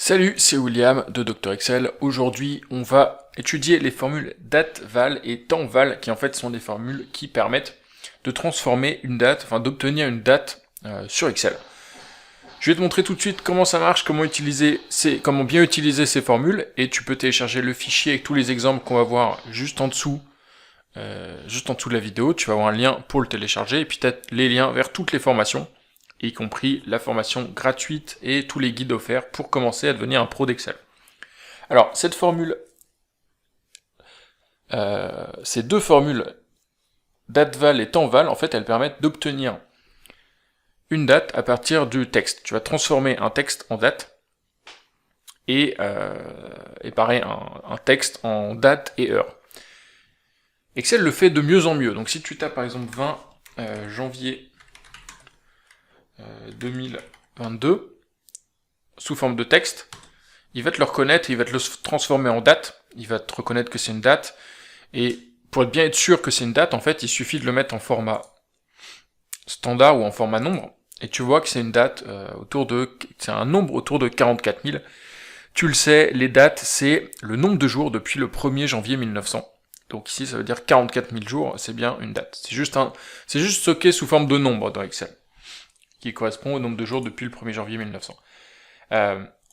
Salut, c'est William de Dr Excel. Aujourd'hui, on va étudier les formules date-val et temps-val, qui en fait sont des formules qui permettent de transformer une date, enfin d'obtenir une date sur Excel. Je vais te montrer tout de suite comment ça marche, comment bien utiliser ces formules, et tu peux télécharger le fichier avec tous les exemples qu'on va voir juste en dessous de la vidéo. Tu vas avoir un lien pour le télécharger, et puis tu as les liens vers toutes les formations, y compris la formation gratuite et tous les guides offerts pour commencer à devenir un pro d'Excel. Alors, cette formule, ces deux formules, date-val et temps-val, en fait, elles permettent d'obtenir une date à partir du texte. Tu vas transformer un texte en date, et pareil, un texte en date et heure. Excel le fait de mieux en mieux. Donc si tu tapes par exemple 20 janvier 2022, sous forme de texte, il va te le reconnaître, il va te le transformer en date, il va te reconnaître que c'est une date, et pour bien être sûr que c'est une date, en fait, il suffit de le mettre en format standard ou en format nombre, et tu vois que c'est une date c'est un nombre autour de 44 000. Tu le sais, les dates, c'est le nombre de jours depuis le 1er janvier 1900. Donc ici, ça veut dire 44 000 jours, c'est bien une date. C'est juste stocké sous forme de nombre dans Excel, qui correspond au nombre de jours depuis le 1er janvier 1900.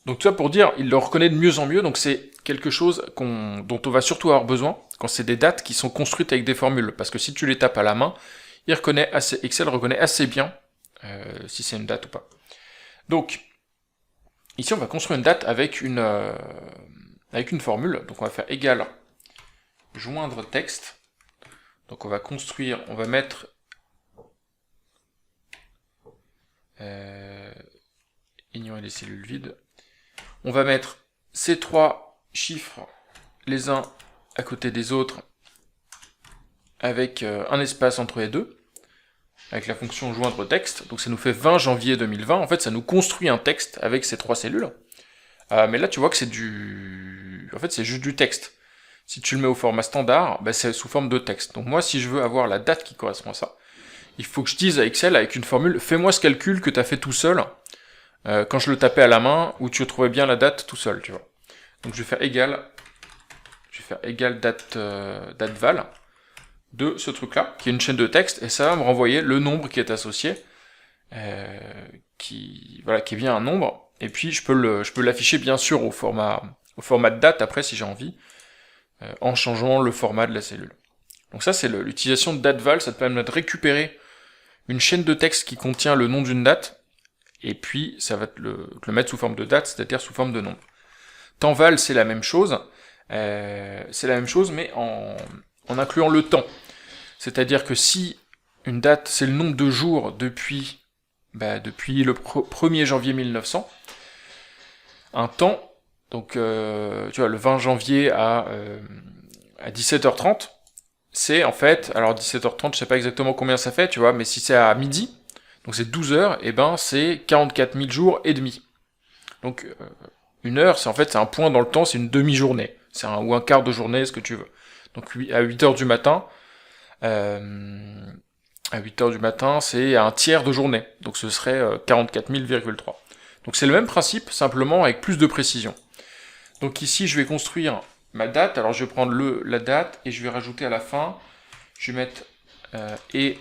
Donc tout ça pour dire, il le reconnaît de mieux en mieux, donc c'est quelque chose dont on va surtout avoir besoin quand c'est des dates qui sont construites avec des formules, parce que si tu les tapes à la main, Excel reconnaît assez bien si c'est une date ou pas. Donc, ici on va construire une date avec une formule, donc on va faire égal joindre texte, donc on va mettre ignorer les cellules vides, on va mettre ces trois chiffres les uns à côté des autres avec un espace entre les deux, avec la fonction joindre texte, donc ça nous fait 20 janvier 2020, en fait ça nous construit un texte avec ces trois cellules, mais là tu vois que c'est juste du texte. Si tu le mets au format standard, c'est sous forme de texte. Donc moi, si je veux avoir la date qui correspond à ça, il faut que je dise à Excel avec une formule, fais-moi ce calcul que tu as fait tout seul, quand je le tapais à la main, où tu trouvais bien la date tout seul, tu vois. Donc je vais faire égal date-val de ce truc-là, qui est une chaîne de texte, et ça va me renvoyer le nombre qui est associé, qui est bien un nombre, et puis je peux l'afficher bien sûr au format de date après si j'ai envie, en changeant le format de la cellule. Donc ça c'est l'utilisation de date-val, ça te permet de récupérer une chaîne de texte qui contient le nom d'une date, et puis ça va te le mettre sous forme de date, c'est-à-dire sous forme de nombre. Temps-val c'est la même chose, mais en incluant le temps. C'est-à-dire que si une date c'est le nombre de jours depuis le 1er janvier 1900, un temps, donc tu vois, le 20 janvier à 17h30, c'est en fait, alors 17h30, je sais pas exactement combien ça fait, tu vois, mais si c'est à midi, donc c'est 12 heures, et c'est 44 000 jours et demi. Donc une heure, c'est un point dans le temps, c'est une demi-journée, ou un quart de journée, ce que tu veux. Donc à 8h du matin, c'est un tiers de journée, donc ce serait 44 000,3. Donc c'est le même principe, simplement avec plus de précision. Donc ici, je vais construire ma date. Alors je vais prendre la date et je vais rajouter à la fin, je vais mettre et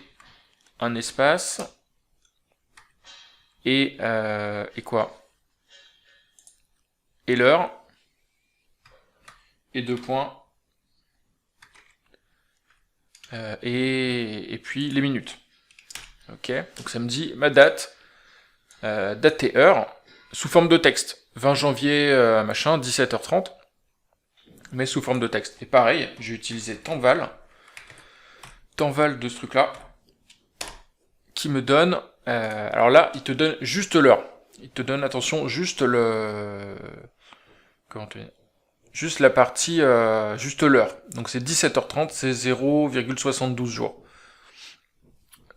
un espace et quoi, et l'heure et deux points et puis les minutes. Ok, donc ça me dit ma date, date et heure sous forme de texte. 20 janvier 17h30. Mais sous forme de texte. Et pareil, j'ai utilisé temps-val de ce truc-là, qui me donne, alors là, il te donne juste l'heure. Il te donne, attention, juste juste la partie, juste l'heure. Donc c'est 17h30, c'est 0,72 jours.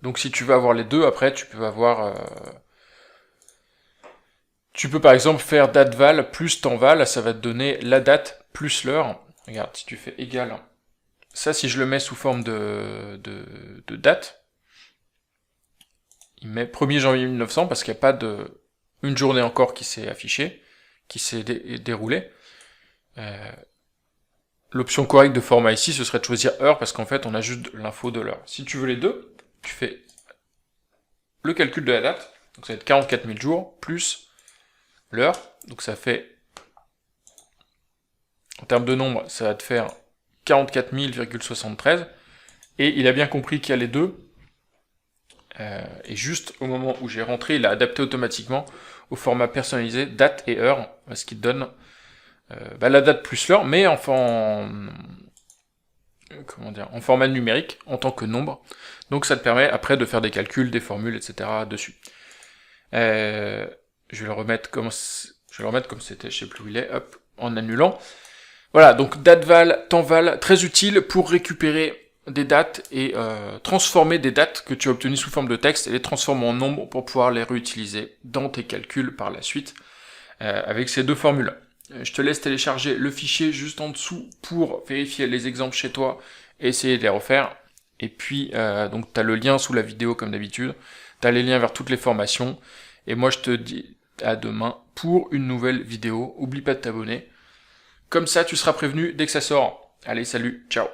Donc si tu veux avoir les deux, après, tu peux par exemple faire date-val plus temps-val, ça va te donner la date plus l'heure. Regarde, si tu fais égal, ça si je le mets sous forme de date, il met 1er janvier 1900 parce qu'il n'y a pas une journée encore qui s'est affichée, qui s'est déroulé. L'option correcte de format ici, ce serait de choisir heure, parce qu'en fait, on a juste l'info de l'heure. Si tu veux les deux, tu fais le calcul de la date, donc ça va être 44 000 jours, plus l'heure, donc ça fait, en termes de nombre, ça va te faire 44 000,73, et il a bien compris qu'il y a les deux, et juste au moment où j'ai rentré, il a adapté automatiquement au format personnalisé date et heure, ce qui te donne la date plus l'heure, mais en format numérique, en tant que nombre. Donc ça te permet après de faire des calculs, des formules, etc. dessus. Je vais le remettre comme c'était, je sais plus où il est, hop, en annulant. Voilà, donc date-val, temps-val, très utile pour récupérer des dates et transformer des dates que tu as obtenues sous forme de texte et les transformer en nombres pour pouvoir les réutiliser dans tes calculs par la suite avec ces deux formules. Je te laisse télécharger le fichier juste en dessous pour vérifier les exemples chez toi et essayer de les refaire. Et puis, donc tu as le lien sous la vidéo comme d'habitude, tu as les liens vers toutes les formations. Et moi je te dis à demain pour une nouvelle vidéo. Oublie pas de t'abonner. Comme ça tu seras prévenu dès que ça sort. Allez, salut, ciao.